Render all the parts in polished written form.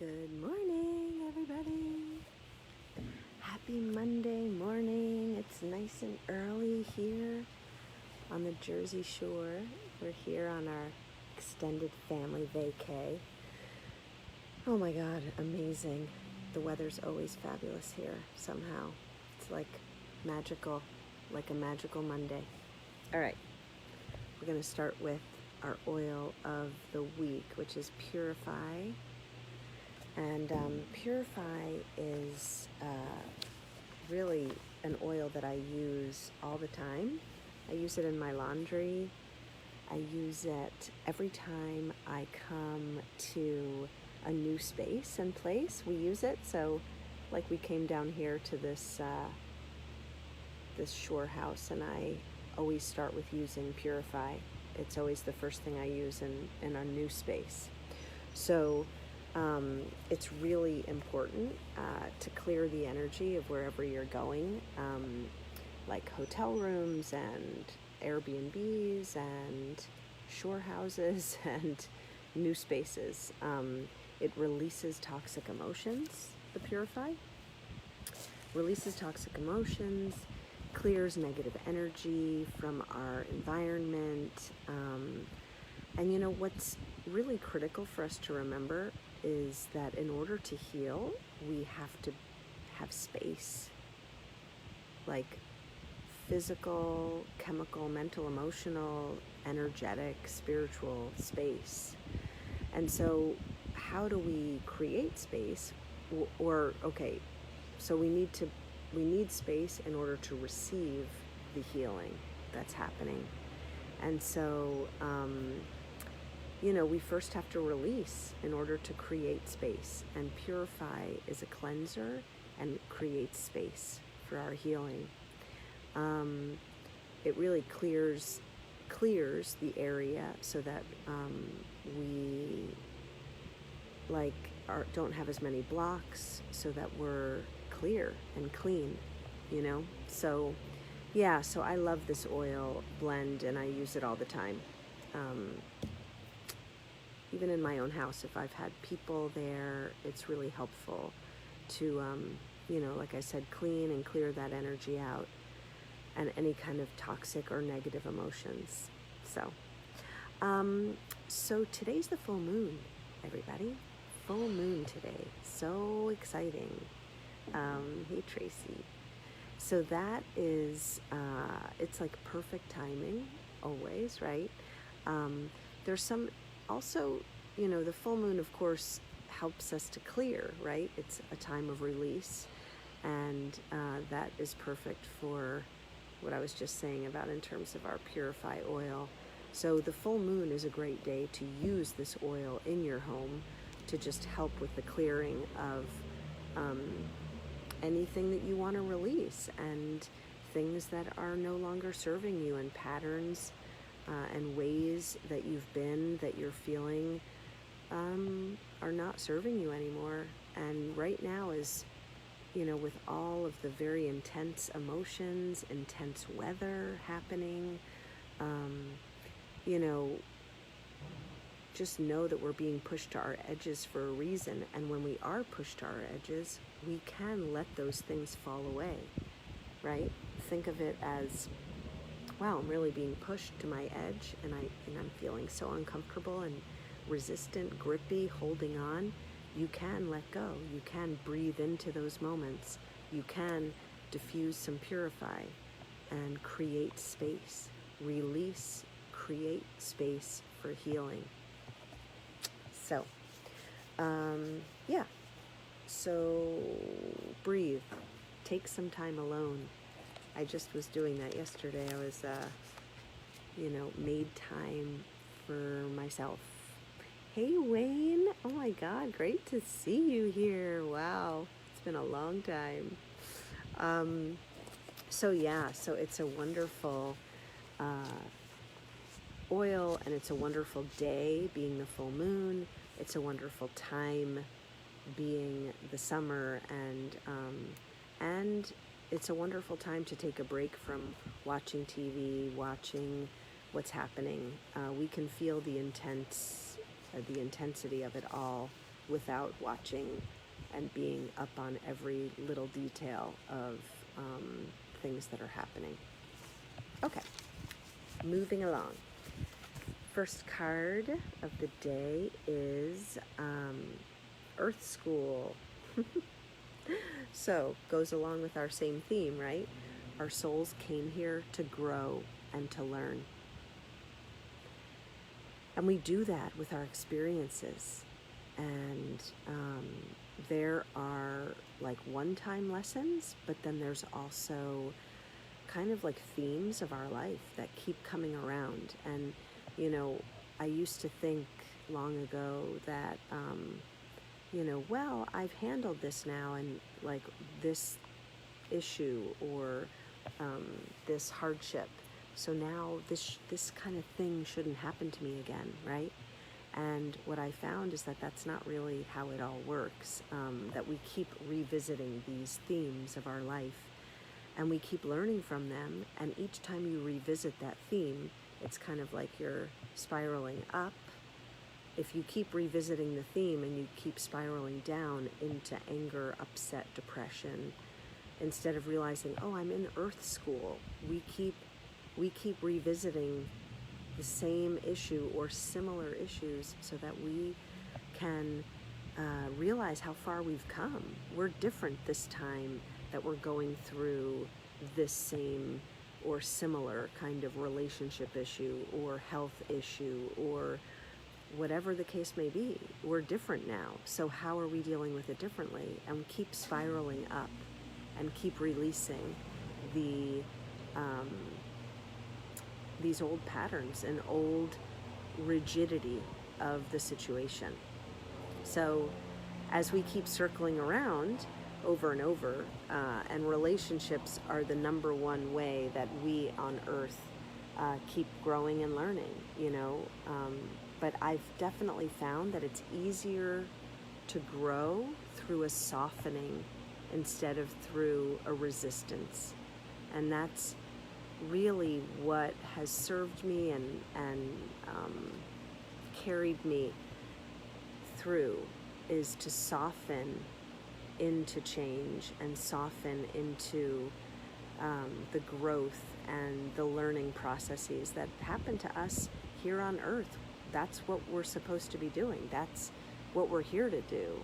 Good morning, everybody. Happy Monday morning. It's nice and early here on the Jersey Shore. We're here on our extended family vacay. Oh my God, amazing. The weather's always fabulous here somehow. It's like magical, like a magical Monday. All right, we're going to start with our oil of the week, which is Purify. And Purify is really an oil that I use all the time. I use it in my laundry. I use it every time I come to a new space and place. We use it. So like we came down here to this shore house, and I always start with using Purify. It's always the first thing I use in a new space. So it's really important to clear the energy of wherever you're going, like hotel rooms and Airbnbs and shore houses and new spaces. It releases toxic emotions, the Purify. Releases toxic emotions, clears negative energy from our environment. And you know what's really critical for us to remember is that in order to heal, we have to have space, like physical, chemical, mental, emotional, energetic, spiritual space. And so how do we create space? So we need space in order to receive the healing that's happening. And so, we first have to release in order to create space. And Purify is a cleanser and creates space for our healing. It really clears the area so that we don't have as many blocks, so that we're clear and clean, So so I love this oil blend, and I use it all the time. Even in my own house, if I've had people there, it's really helpful to, like I said, clean and clear that energy out and any kind of toxic or negative emotions. So today's the full moon, everybody. Full moon today. So exciting. Hey, Tracy. So that is, it's like perfect timing, always, right? There's some, also, the full moon, of course, helps us to clear, right? It's a time of release, and that is perfect for what I was just saying about in terms of our Purify oil. So the full moon is a great day to use this oil in your home to just help with the clearing of anything that you want to release, and things that are no longer serving you, and patterns and ways that you're feeling are not serving you anymore. And right now is, with all of the very intense emotions, intense weather happening, just know that we're being pushed to our edges for a reason. And when we are pushed to our edges, we can let those things fall away, right? Think of it as, wow, I'm really being pushed to my edge, and I'm feeling so uncomfortable and resistant, grippy, holding on. You can let go. You can breathe into those moments. You can diffuse some Purify and create space. Release, create space for healing. So, so breathe. Take some time alone. I just was doing that yesterday. I was, made time for myself. Hey, Wayne. Oh my God, great to see you here. Wow, it's been a long time. So it's a wonderful oil, and it's a wonderful day being the full moon. It's a wonderful time being the summer, and it's a wonderful time to take a break from watching TV, watching what's happening. We can feel the intensity of it all without watching and being up on every little detail of things that are happening. Okay, moving along. First card of the day is Earth School. So, goes along with our same theme, right? Our souls came here to grow and to learn. And we do that with our experiences. And there are like one-time lessons, but then there's also kind of like themes of our life that keep coming around. And, you know, I used to think long ago that, you know, well, I've handled this now, and like this issue or this hardship, so now this kind of thing shouldn't happen to me again, right? And what I found is that that's not really how it all works, that we keep revisiting these themes of our life, and we keep learning from them, and each time you revisit that theme, it's kind of like you're spiraling up. If you keep revisiting the theme and you keep spiraling down into anger, upset, depression, instead of realizing, oh, I'm in Earth School, we keep revisiting the same issue or similar issues so that we can realize how far we've come. We're different this time that we're going through this same or similar kind of relationship issue or health issue or whatever the case may be. We're different now. So how are we dealing with it differently? And keep spiraling up and keep releasing these old patterns and old rigidity of the situation. So as we keep circling around over and over, and relationships are the number one way that we on earth keep growing and learning, you know, but I've definitely found that it's easier to grow through a softening instead of through a resistance. And that's really what has served me and carried me through, is to soften into change and soften into the growth and the learning processes that happen to us here on earth. That's what we're supposed to be doing. That's what we're here to do.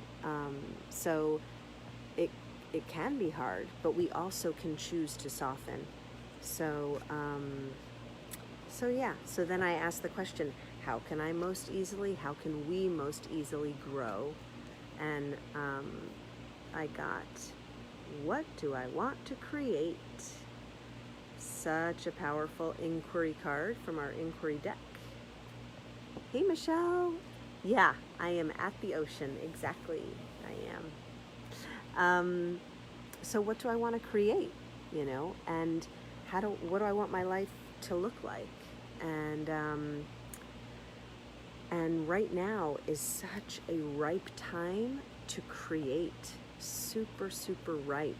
So it can be hard, but we also can choose to soften. So so then I asked the question, how can we most easily grow? And I got, what do I want to create? Such a powerful inquiry card from our inquiry deck. Hey, Michelle. Yeah, I am at the ocean. Exactly, I am. So what do I want to create, you know? And what do I want my life to look like? And right now is such a ripe time to create. Super, super ripe.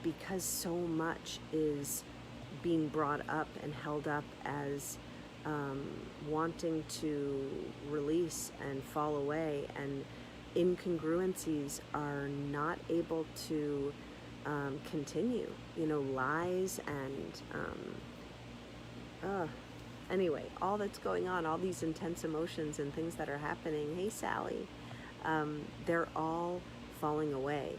Because so much is being brought up and held up as wanting to release and fall away, and incongruencies are not able to continue, you know, lies and anyway, all that's going on, all these intense emotions and things that are happening, hey Sally, they're all falling away.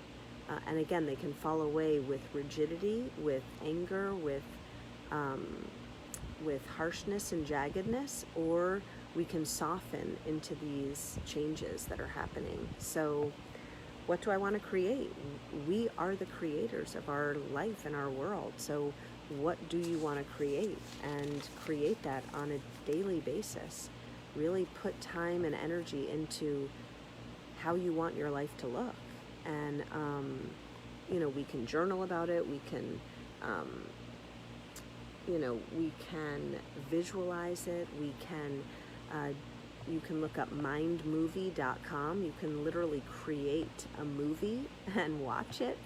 And again, they can fall away with rigidity, with anger, with harshness and jaggedness, or we can soften into these changes that are happening. So what do I want to create? We are the creators of our life and our world. So what do you want to create? And create that on a daily basis. Really put time and energy into how you want your life to look. And, you know, we can journal about it. We can, you know, we can visualize it. We can, you can look up mindmovie.com. You can literally create a movie and watch it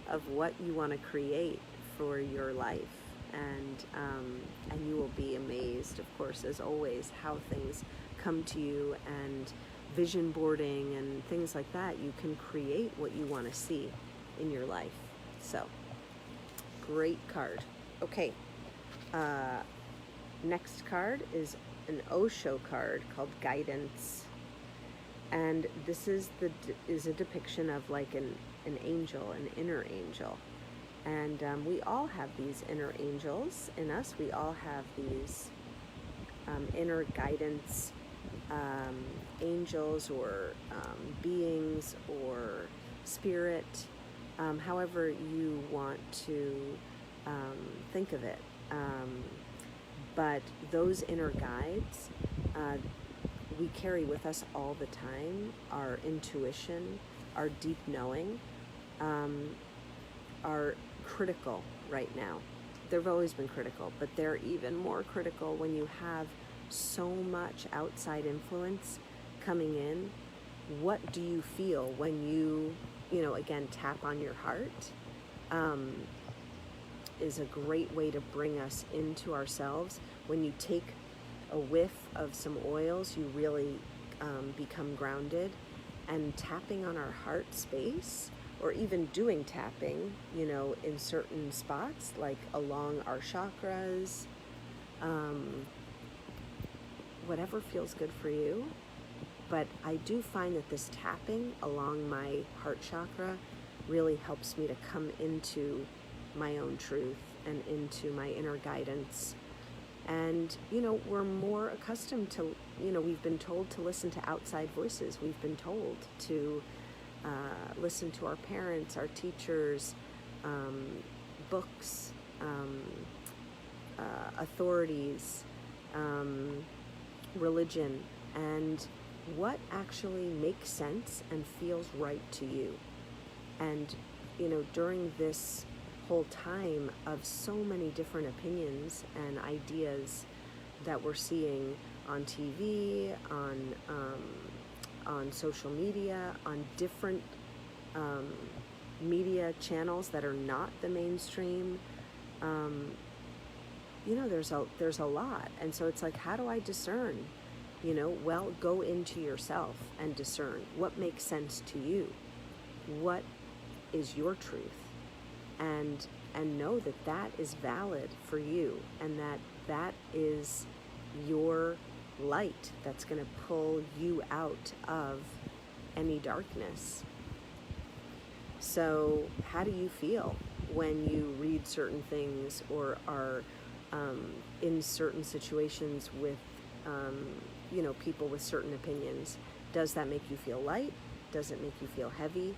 of what you want to create for your life. And you will be amazed, of course, as always, how things come to you and vision boarding and things like that, you can create what you want to see in your life. So, great card. Okay, next card is an Osho card called Guidance. And this is a depiction of like an angel, an inner angel. And we all have these inner angels in us. We all have these inner guidance angels or beings or spirit, however you want to think of it. But those inner guides, we carry with us all the time. Our intuition, our deep knowing, are critical right now. They've always been critical, but they're even more critical when you have so much outside influence coming in. What do you feel when you again, tap on your heart? Is a great way to bring us into ourselves. When you take a whiff of some oils, you really become grounded. And tapping on our heart space, or even doing tapping, in certain spots, like along our chakras, whatever feels good for you. But I do find that this tapping along my heart chakra really helps me to come into my own truth and into my inner guidance. And, we're more accustomed to, we've been told to listen to outside voices. We've been told to listen to our parents, our teachers, books, authorities, religion, and what actually makes sense and feels right to you. And, during this whole time of so many different opinions and ideas that we're seeing on TV, on social media, on different media channels that are not the mainstream, there's a lot. And so it's like, how do I discern? Well, go into yourself and discern what makes sense to you. What is your truth? And know that is valid for you, and that is your light that's going to pull you out of any darkness. So how do you feel when you read certain things or are in certain situations with people with certain opinions? Does that make you feel light? Does it make you feel heavy?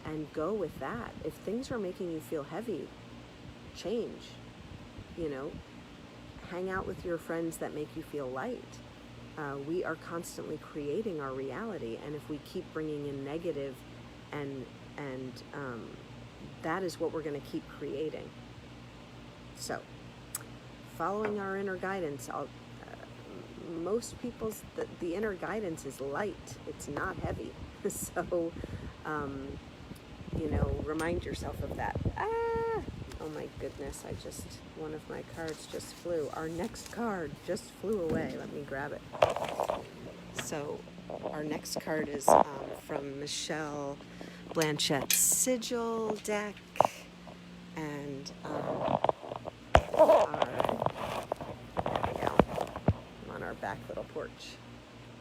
And go with that. If things are making you feel heavy, change. Hang out with your friends that make you feel light. We are constantly creating our reality, and if we keep bringing in negative, and that is what we're going to keep creating. So, following our inner guidance. Most people's the inner guidance is light. It's not heavy. So. Remind yourself of that. Oh my goodness, one of my cards just flew. Our next card just flew away. Let me grab it. So our next card is from Michelle Blanchette's Sigil deck. And there we go. I'm on our back little porch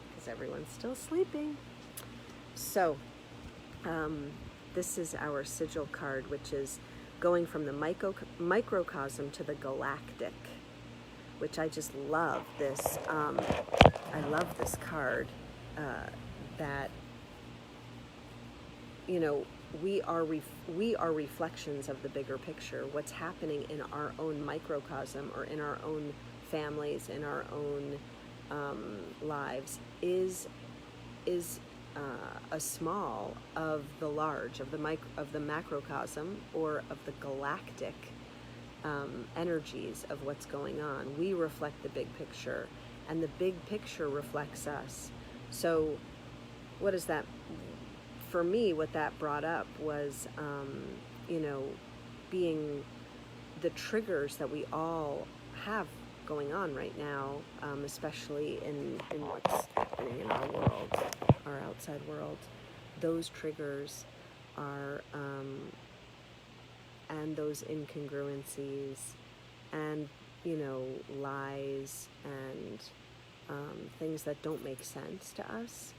because everyone's still sleeping. So this is our Sigil card, which is going from the microcosm to the galactic, which I just love this. I love this card that, we are reflections of the bigger picture. What's happening in our own microcosm or in our own families, in our own lives is a small of the large, of the macrocosm or of the galactic energies of what's going on. We reflect the big picture, and the big picture reflects us. So what is that? For me, what that brought up was, being the triggers that we all have going on right now, especially in what's happening in our world, our outside world. Those triggers are, and those incongruencies and, lies and things that don't make sense to us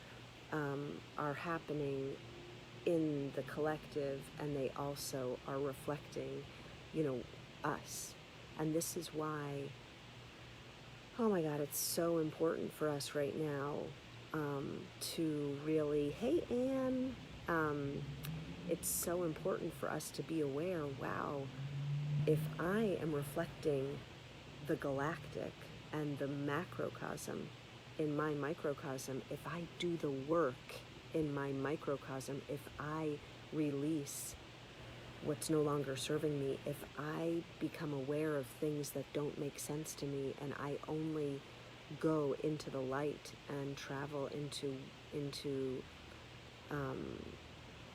are happening in the collective, and they also are reflecting, us. And this is why, oh my God, it's so important for us right now to really, hey, Anne, it's so important for us to be aware, wow, if I am reflecting the galactic and the macrocosm in my microcosm, if I do the work in my microcosm, if I release what's no longer serving me, if I become aware of things that don't make sense to me, and I only go into the light and travel into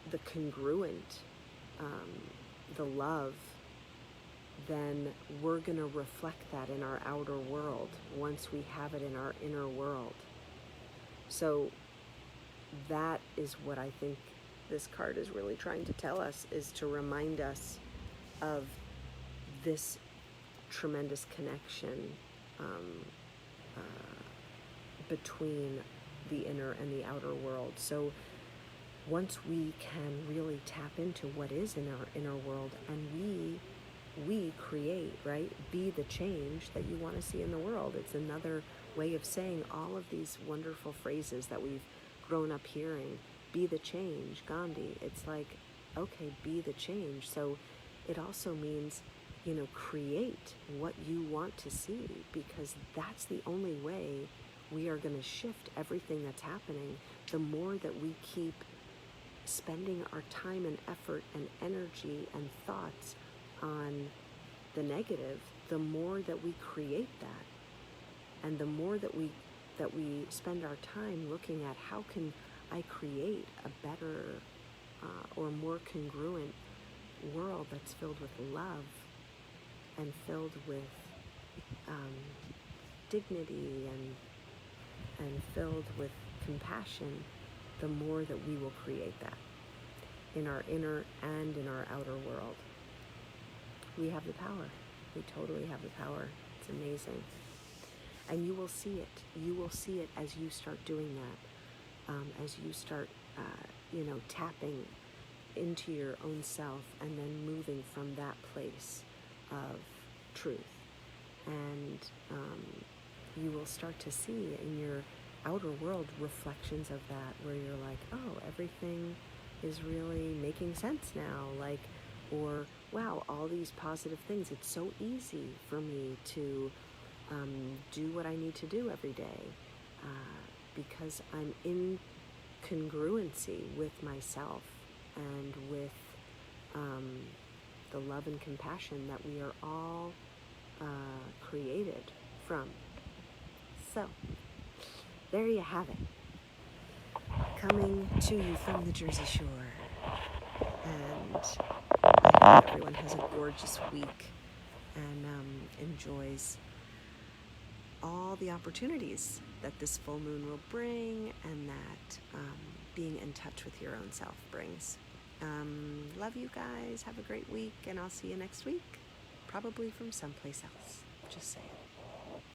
the congruent, the love, then we're going to reflect that in our outer world once we have it in our inner world. So that is what I think this card is really trying to tell us, is to remind us of this tremendous connection between the inner and the outer world. So once we can really tap into what is in our inner world, and we create, right? Be the change that you want to see in the world. It's another way of saying all of these wonderful phrases that we've grown up hearing. Be the change, Gandhi. It's like, okay, be the change. So it also means, create what you want to see, because that's the only way we are going to shift everything that's happening. The more that we keep spending our time and effort and energy and thoughts on the negative, the more that we create that. And the more that we spend our time looking at how can I create a better or more congruent world that's filled with love and filled with dignity and filled with compassion, the more that we will create that in our inner and in our outer world. We have the power. We totally have the power. It's amazing. And you will see it. You will see it as you start doing that, as you start, tapping into your own self and then moving from that place of truth. And you will start to see in your outer world reflections of that, where you're like, oh, everything is really making sense now. Like, or, wow, all these positive things. It's so easy for me to do what I need to do every day because I'm in congruency with myself and with the love and compassion that we are all created from. So, there you have it. Coming to you from the Jersey Shore. And I hope everyone has a gorgeous week and enjoys all the opportunities that this full moon will bring, and that being in touch with your own self brings. Love you guys. Have a great week, and I'll see you next week. Probably from someplace else. Just saying.